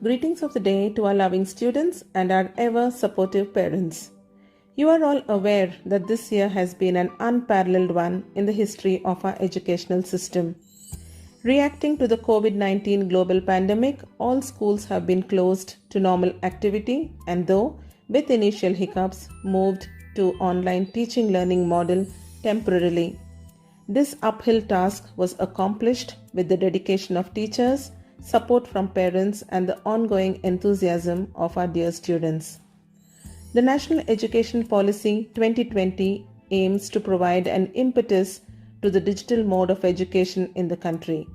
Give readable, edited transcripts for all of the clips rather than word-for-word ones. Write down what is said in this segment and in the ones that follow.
Greetings of the day to our loving students and our ever supportive parents. You are all aware that this year has been an unparalleled one in the history of our educational system. Reacting to the COVID-19 global pandemic, all schools have been closed to normal activity and though with initial hiccups moved to online teaching learning model temporarily. This uphill task was accomplished with the dedication of teachers, support from parents and the ongoing enthusiasm of our dear students. The National Education Policy 2020 aims to provide an impetus to the digital mode of education in the country.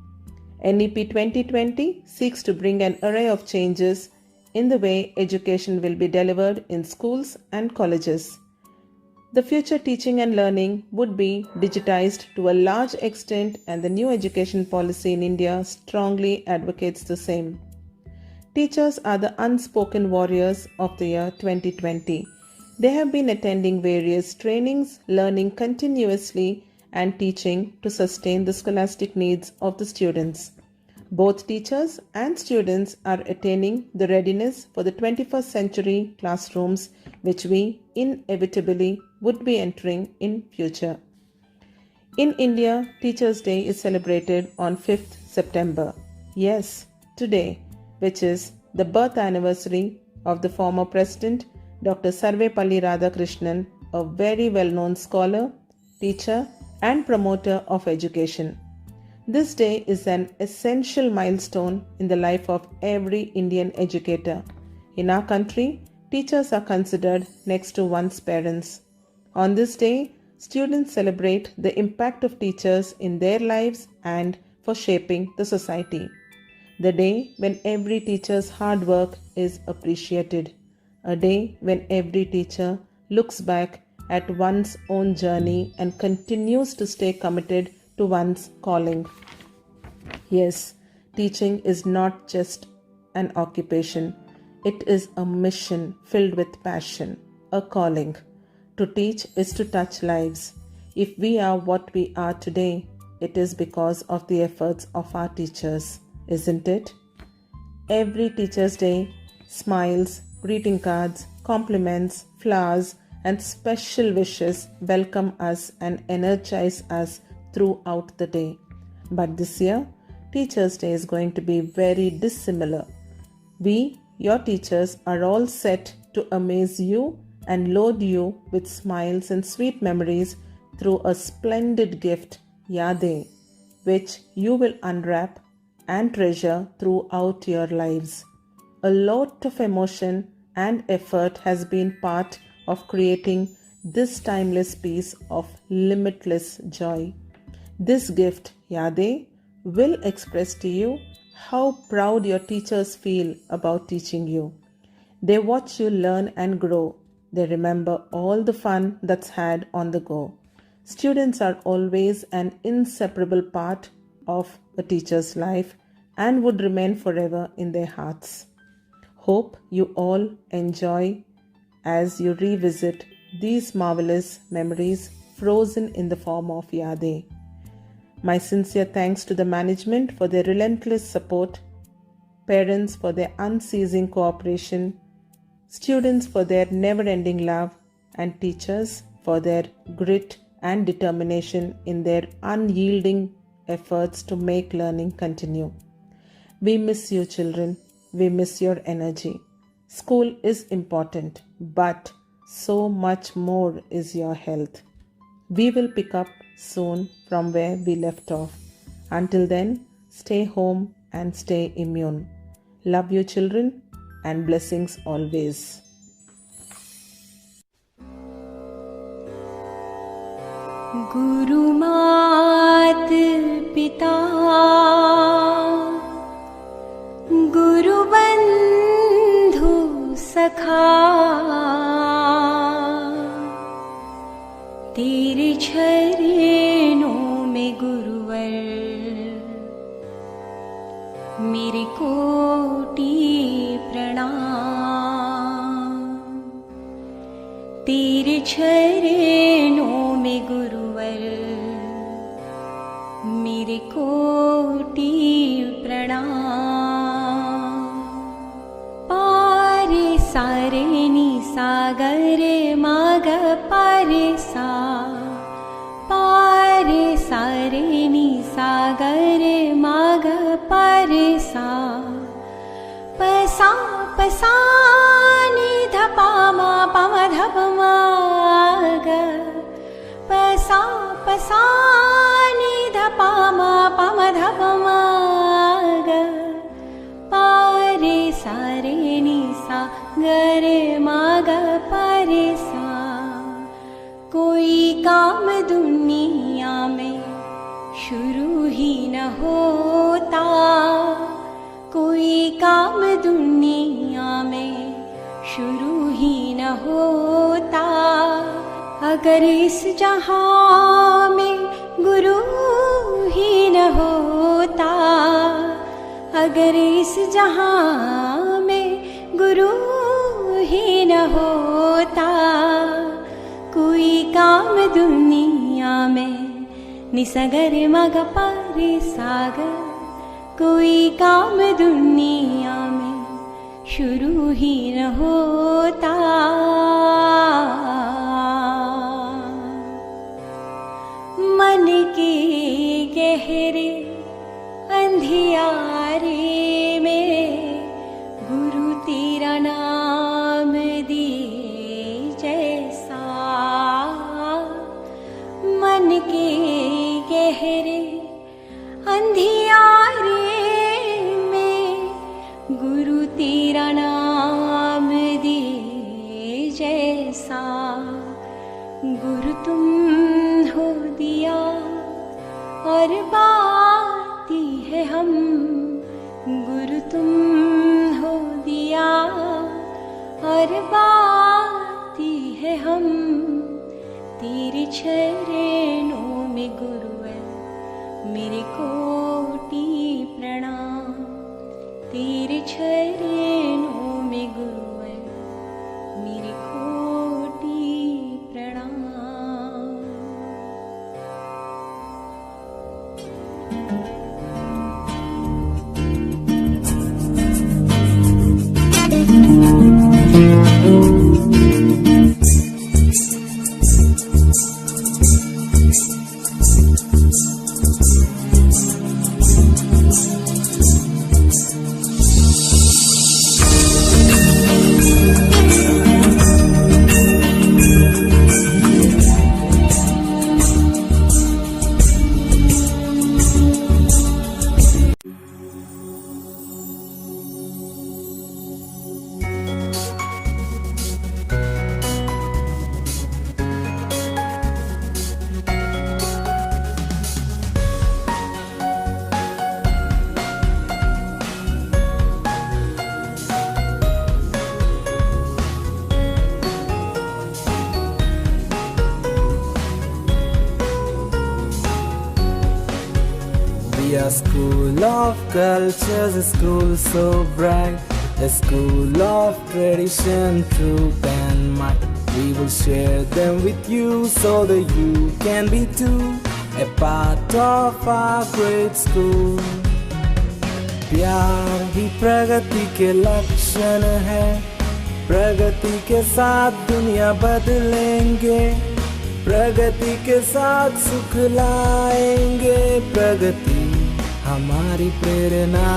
NEP 2020 seeks to bring an array of changes in the way education will be delivered in schools and colleges. The future teaching and learning would be digitized to a large extent, and the new education policy in India strongly advocates the same. Teachers are the unspoken warriors of the year 2020. They have been attending various trainings, learning continuously, and teaching to sustain the scholastic needs of the students. Both teachers and students are attaining the readiness for the 21st century classrooms, which we inevitably would be entering in future. In India, Teachers' Day is celebrated on 5th September. Yes, today, which is the birth anniversary of the former President Dr. Sarvepalli Radhakrishnan, a very well-known scholar, teacher, and promoter of education. This day is an essential milestone in the life of every Indian educator. In our country, teachers are considered next to one's parents. On this day, students celebrate the impact of teachers in their lives and for shaping the society. The day when every teacher's hard work is appreciated. A day when every teacher looks back at one's own journey and continues to stay committed to one's calling. Yes, teaching is not just an occupation. It is a mission filled with passion, a calling. To teach is to touch lives. If we are what we are today, it is because of the efforts of our teachers, isn't it? Every Teacher's Day, smiles, greeting cards, compliments, flowers, and special wishes welcome us and energize us throughout the day. But this year, Teachers' Day is going to be very dissimilar. We, your teachers, are all set to amaze you and load you with smiles and sweet memories through a splendid gift, Yadein, which you will unwrap and treasure throughout your lives. A lot of emotion and effort has been part of creating this timeless piece of limitless joy. This gift, Yadein, will express to you how proud your teachers feel about teaching you. They watch you learn and grow. They remember all the fun that's had on the go. Students are always an inseparable part of a teacher's life and would remain forever in their hearts. Hope you all enjoy as you revisit these marvelous memories frozen in the form of Yadein. My sincere thanks to the management for their relentless support, parents for their unceasing cooperation, students for their never-ending love, and teachers for their grit and determination in their unyielding efforts to make learning continue. We miss you, children. We miss your energy. School is important, but so much more is your health. We will pick up soon from where we left off. Until then, stay home and stay immune. Love you, children, and blessings always. गुरु मात पिता गुरु बंधु सखा तेरे चरणों में गुरुवर मेरे कोटि प्रणाम तेरे चरणों में गुरुवर मेरे कोटि प्रणाम। सा प सा नि ध प म प म ध प म ग प सा नि ध प म प म ध प म ग प रे सा रे नि सा ग रे म ग प रे सा। कोई काम दुनिया में शुरू ही न होता, कोई काम दुनिया में शुरू ही न होता, अगर इस जहां में गुरु ही न होता, अगर इस जहां में गुरु ही न होता। कोई काम दुनिया में निसगर मग पारे सागर, कोई काम दुनिया में शुरू ही न होता। मन के गहरे अंधियारे में गुरु तेरा नाम दिए जैसा, मन के गहरे अंधियारे में गुरु तेरा नाम दिए जैसा। गुरु तुम हो दिया और बाती है हम, गुरु तुम हो दिया और बाती है हम। तेरे चरणों में गुरुवर मेरे कोटि प्रणाम, तेरे चरणों में गुरुवर मेरे कोटि प्रणाम। We are school of cultures, a school so bright, a school of tradition, truth and might. We will share them with you so that you can be too a part of our great school. प्यार ही प्रगति के लक्षण है, प्रगति के साथ दुनिया बदलेंगे, प्रगति के साथ सुख लाएंगे, प्रगति हमारी प्रेरणा।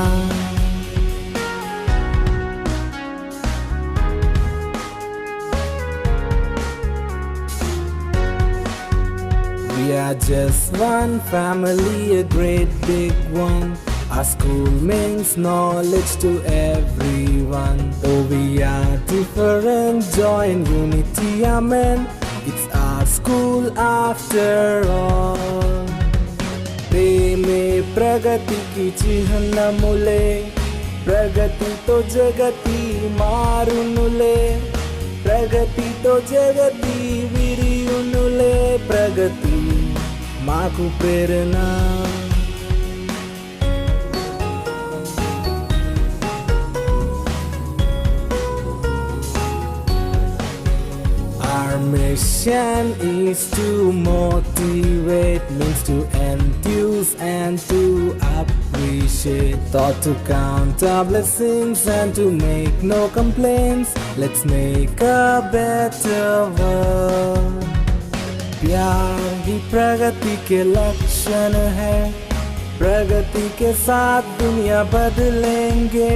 We are just one family, a great big one. Our school means knowledge to everyone. Though we are different, joy and unity, amen. It's our school after all. प्रेमे प्रगति की चिह्नमुले, प्रगति तो जगति मारुनुले, प्रगति तो जगति विरियुनुले, प्रगति माकु प्रेरणा। Our mission is to motivate, means to enthuse and to appreciate. Thought to count our blessings and to make no complaints. Let's make a better world. प्यार ही प्रगति के लक्षण है, प्रगति के साथ दुनिया बदलेंगे,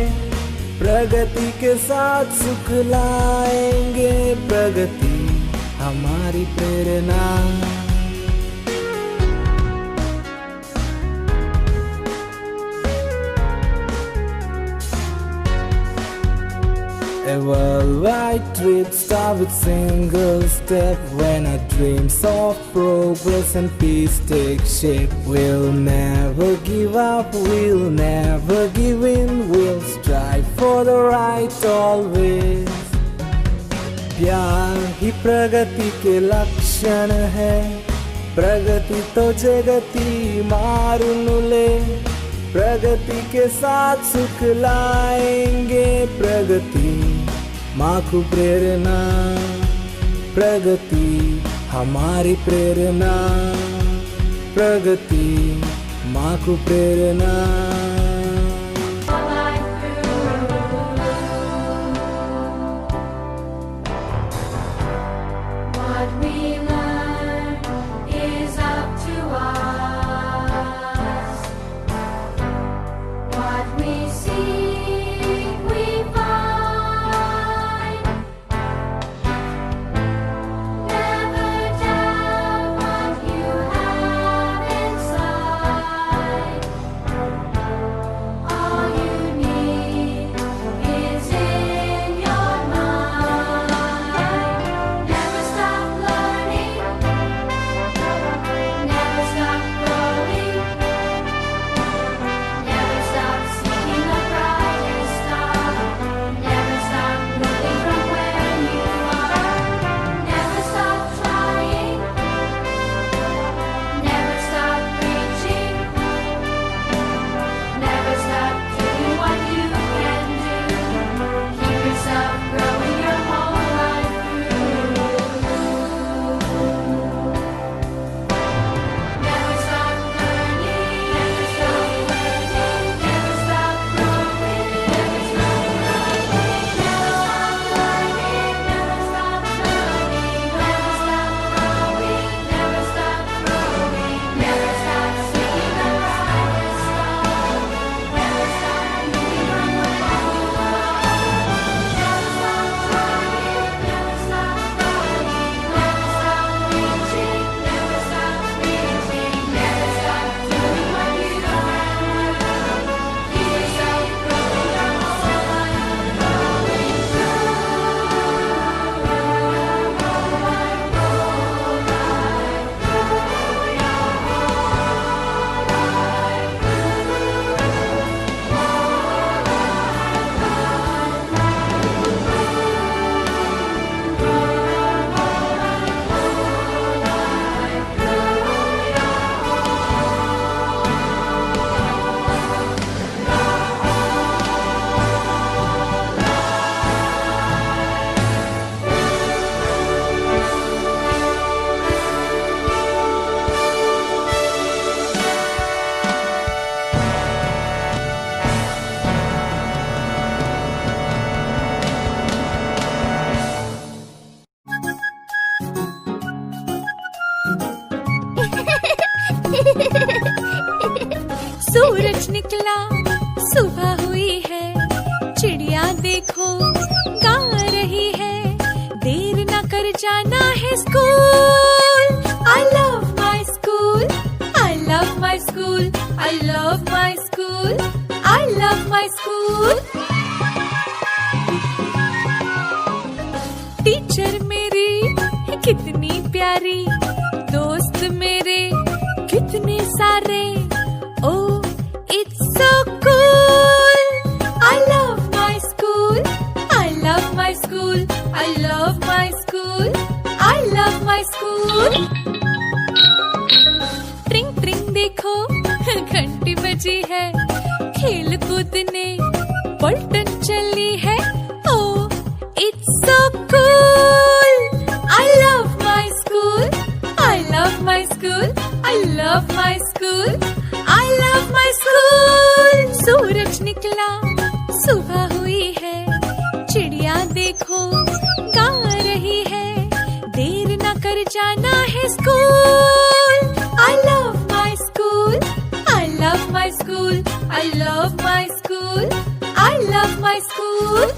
प्रगति के साथ सुख लाएंगे, प्रगति हमारी प्रेरणा। A worldwide trip start with single step. When our dreams of progress and peace take shape, we'll never give up, we'll never give in, we'll strive for the right always. प्यार ही प्रगति के लक्षण है, प्रगति तो जगति मारुनुले, प्रगति के साथ सुख लाएंगे, प्रगति माखु प्रेरणा, प्रगति हमारी प्रेरणा, प्रगति माखु प्रेरणा। What we learn is up to us. What we seek, we find. Never doubt what you have inside. All you need is in your mind. Never stop learning. Never stop growing. Never stop seeking the brightest star. Never stop moving from where you are. Never stop trying. Never stop reaching. Never stop doing what you can do. Keep yourself growing your whole life through. Never stop learning. Never stop learning. Never stop growing. Never stop growing. Never stop learning. Never stop learning. Never stop growing. Never stop growing. Never stop seeking the brightest star. Never stop moving from where you are. Never stop trying. Never stop growing. Never stop reaching. Never stop reaching. Never stop doing what you can do. Keep yourself growing your whole life. Growing सूरज निकला, सुबह हुई है, चिड़िया देखो गा रही है, देर न कर जाना है school. I love my school, I love my school, I love my school, I love my school. Teacher मेरी कितनी प्यारी, दोस्त मेरे कितने सारे, oh it's so cool. I love my school, I love my school, I love my school, I love my school. ट्रिंग ट्रिंग देखो घंटी बजी है, खेल कूदने पलटन चली है, oh it's so cool. I love my school, I love my school, I love my school, I love my school. सूरज निकला, सुबह हुई है, चिड़िया देखो गा रही है, देर न कर जाना है school. I love my school, I love my school, I love my school, I love my my school.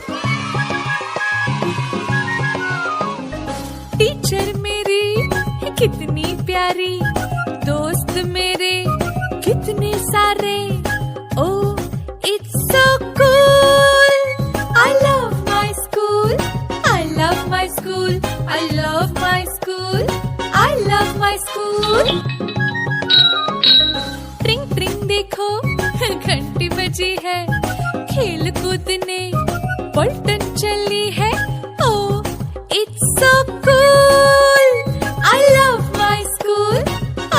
Teacher मेरी कितनी प्यारी, दोस्त मेरे कितने सारे. Oh, it's so cool. I love my school. I love my school. I love my school. I love my school. ट्रिंग ट्रिंग देखो घंटी बजी है, खेल कूदने पलटन चली है. Oh, it's so cool. I love my school.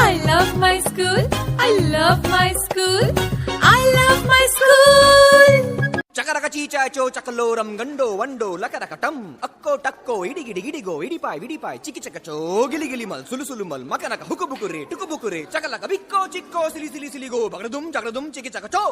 I love my school. I love my school. I love my school. చకరక చీచాచో చకలోరం గండో వండో లకరకటం అక్కో టక్కో ఇడిగిడి గిడిగో ఇడిపాయ్ విడిపాయ్ చికి చకచో గిలిగిలి మల్ సులుసులు మల్ మకనక హుకుబుకురే టుకుబుకురే చకలక బిక్కో చిక్కో సిలి సిలి సిలిగో బగడదుం జగడదుం చికి చకచో.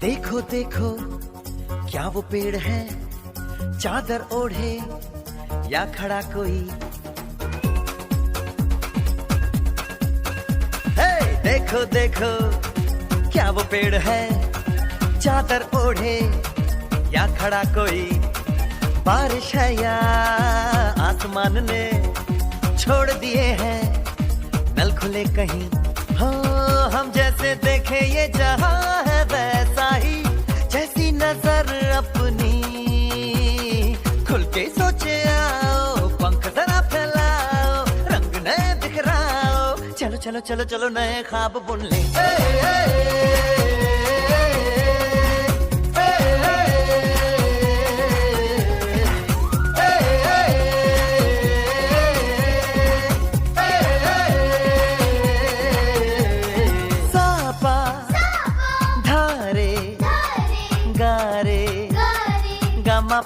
देखो देखो क्या वो पेड़ है, चादर ओढ़े या खड़ा कोई. हे देखो देखो क्या वो पेड़ है, चादर ओढ़े या खड़ा कोई. बारिश है या आसमान ने छोड़ दिए हैं नल खुले कहीं. हाँ हम जैसे देखे ये जहां है वैसा ही, जैसी नजर अपनी खुल के सोचे आओ. पंख जरा फैलाओ, रंग नए बिखराओ. चलो चलो चलो चलो नए ख्वाब बुन ले.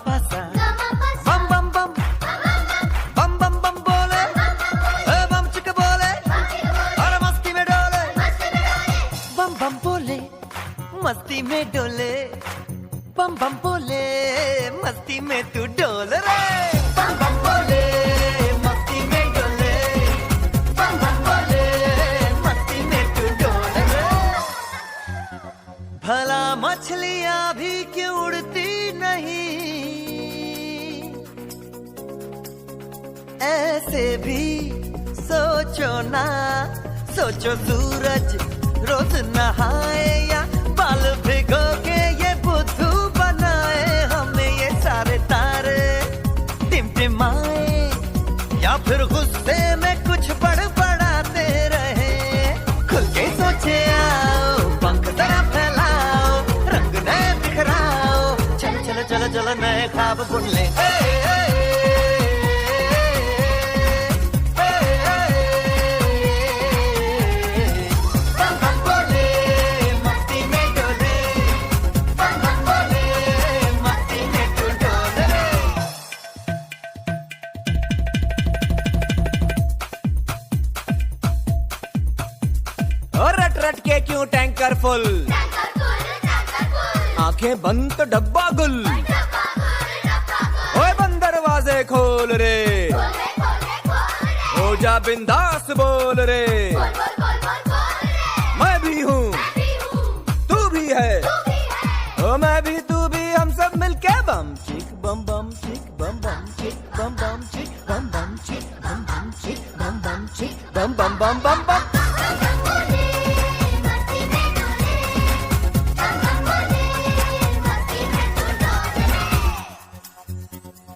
Pasa. Bam bam bam, bam bam bam बोले, bam चिक बोले, और मस्ती में डोले. बम बम बोले, मस्ती में डोले. बम बम बोले, मस्ती में तू डोल रे. बम बम बोले, मस्ती में डोले. बम बम बोले, मस्ती में तू डोल रे. भला मछलियां भी क्यों उड़ती नहीं, ऐसे भी सोचो ना. सोचो सूरज रोज नहाए या बाल भिगो के ये बुद्धू बनाए. हमें ये सारे तारे टिमटिमाए या फिर गुस्से में कुछ बड़बड़ाते रहे. खुल के सोचे आओ, पंख जरा फैलाओ, रंग नए बिखराओ. चलो चलो चलो चलो नए ख्वाब बुन ले. रट रट के क्यों टैंकर फुल, आंखें बंद तो डब्बा गुल. ओए बंद दरवाजे खोल रे, हो जा बिंदास बोल रे. मैं भी हूँ तू भी है, ओ मैं भी तू भी, हम सब मिलके बम चिक बम बम चिक बम बम चिक बम बम चिक बम बम चिक बम बम चिक बम बम चिक बम बम बम बम बम.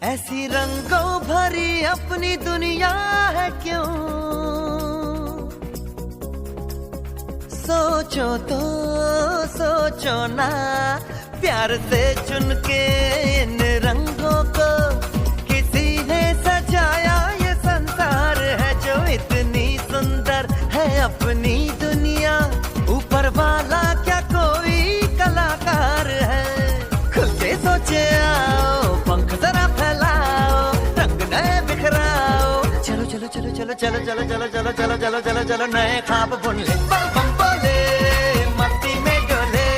ऐसी रंगों भरी अपनी दुनिया है क्यों. सोचो तो सोचो ना, प्यार से चुन के इन रंगों को किसी ने सजाया. ये संसार है जो इतनी सुंदर है अपनी दुनिया. ऊपर वाला क्या कोई कलाकार है. खुल के सोचे आओ, चलो चलो चलो चलो चलो चलो चलो चलो चलो नए ख्वाब बुन ले बम बम बोले मस्ती में डोले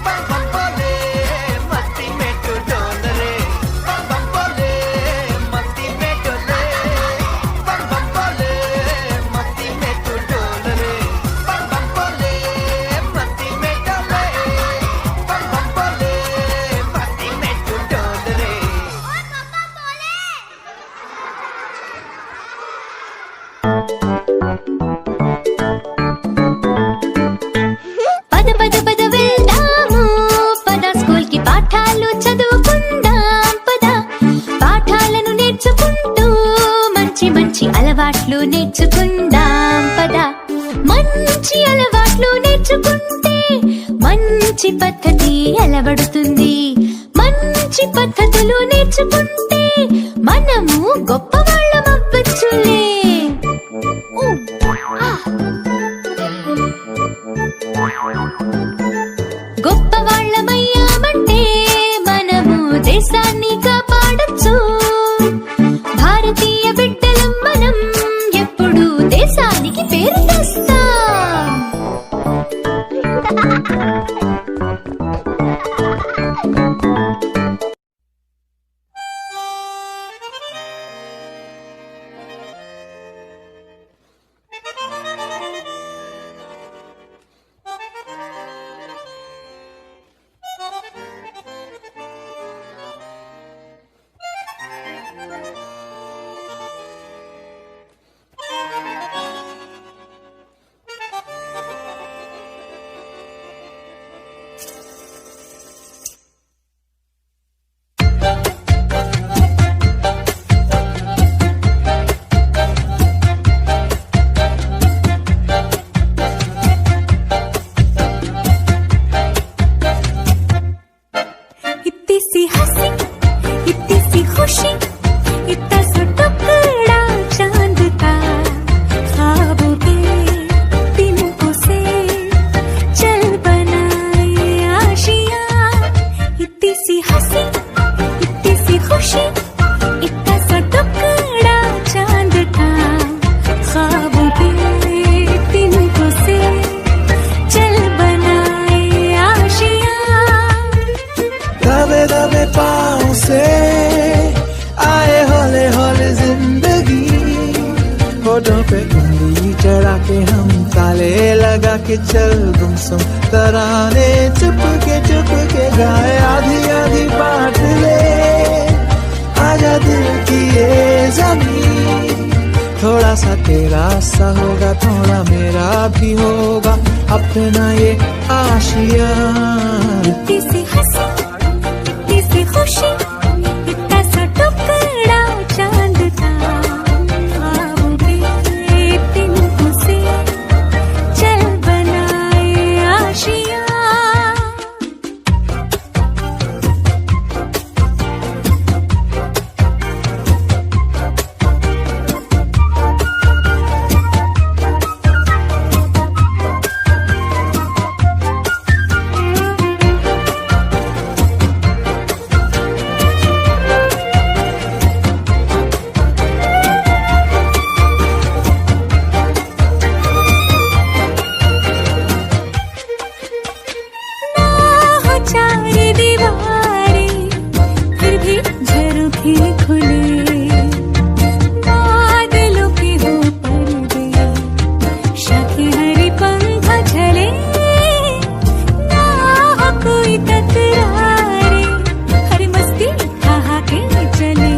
बम बम बोले मस्ती में तू डोल रे बम बम बोले मस्ती में डोले बम बम बोले मस्ती में तू डोल रे बम बम बोले मस्ती में डोले बम बम बोले मस्ती में तू डोल रे పద పద పద వెళ్దాము పద స్కూల్ కి పాఠాలు చదువుకుందాం పద పాఠాలను నేర్చుకుంటూ మంచి మంచి అలవాట్లు నేర్చుకుందాం పద మంచి అలవాట్లు నేర్చుకుంటే మంచి పద్ధతి అలవడుతుంది మంచి పద్ధతులు నేర్చుకుంటే మనము గొప్పవాళ్ళం అవ్వచ్చులే గొప్పవాళ్ళమయ్యామంటే మనము దేశాన్ని కాపాడొచ్చు భారతీయ బిడ్డలం మనం ఎప్పుడు దేశానికి పేరు తెస్తాం इतनी सी हंसी इतनी सी खुशी इतना सा टुकड़ा चांद का ख्वाबों के तिनकों से चल बनाए आशियां इतनी सी हंसी इतनी सी खुशी इतना सा टुकड़ा चांद का ख्वाबों के तिनकों से चल बनाए आशियां दबे दबे पाँव से आए हौले हौले जिंदगी होठों पे उंगली चढ़ा के हम ताले लगा के चल गुमसुम तराने चुप के गाए आधी आधी बांट ले आजा दिल की ये जमीन थोड़ा सा तेरा सा होगा थोड़ा मेरा भी होगा अपना ये आशिया इतनी सी हंसी इतनी सी खुशी इतना सा टुकड़ा चांद का ख्वाबों के तिनकों से चल बनाए आशियां चार दीवारें फिर भी झरोखे खुले बादलों के हो पर्दे शाखे हरे पंख झले ना हो कोई तकरारे हर मस्ती कहा के चले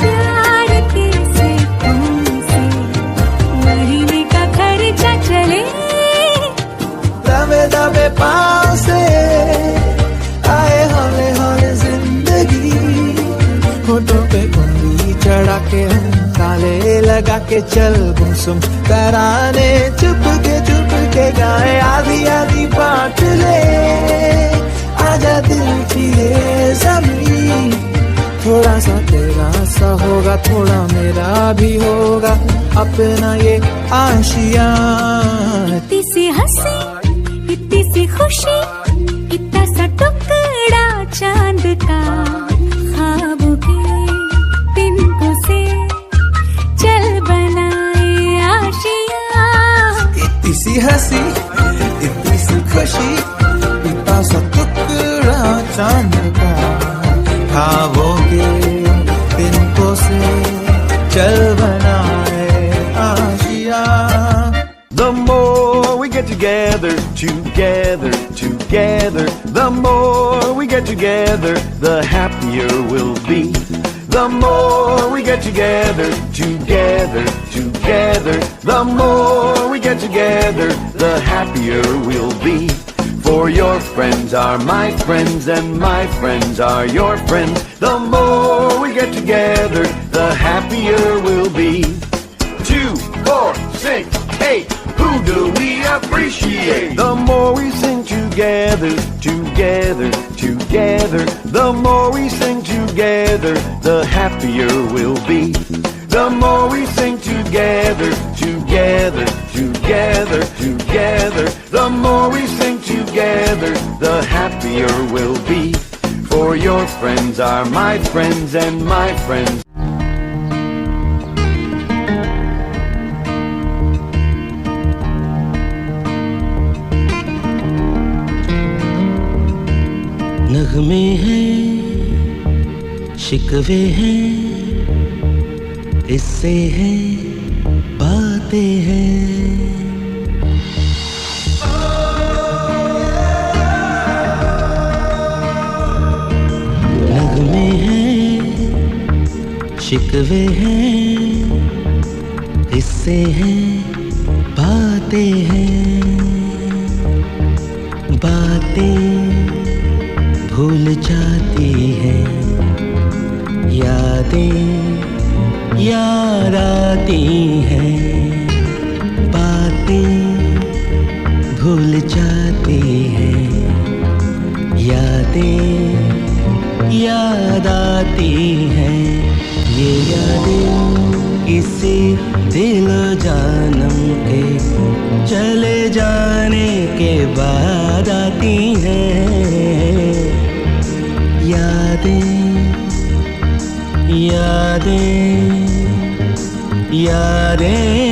प्यार के से तुमसे महीने का खर्चा चले दबे दबे पाँव से आए हौले हौले जिंदगी होठों पे उंगली चढ़ा के हम ताले लगा के चल गुमसुम तराने चुप के गाए आधी आधी बांट ले आजा दिल की ये जमीन थोड़ा सा तेरा सा होगा थोड़ा मेरा भी होगा अपना ये आशिया इतनी सी हंसी इतनी सी खुशी इतना सा टुकड़ा चांद का ख्वाबों के तिनकों से सी हंसी इतनी सी खुशी इतना सा टुकड़ा चांद का ख्वाबों के तिनकों से चल बनाए Asia. The more we get together, together, together, the more we get together, the happier we'll be. The more we get together, together, together, the more we get together, the happier we'll be. For your friends are my friends and my friends are your friends. The more we get together, the happier we'll be. 2, 4, 6, 8. Who do we appreciate? The more we sing together, together, together. The more we sing together, the happier we'll be. The more we sing together, together, together, together. The more we sing together, the happier we'll be. For your friends are my friends and my friends. नगमे हैं, शिकवे हैं, किस्से हैं, बातें हैं. नगमे हैं, शिकवे हैं, किस्से हैं, बातें हैं. बातें भूल जाती हैं, यादें याद आती हैं. बातें भूल जाती हैं, यादें याद आती हैं. ये यादें किसी दिल जानम के चले जाने के बाद आती हैं. यादें यादें यादें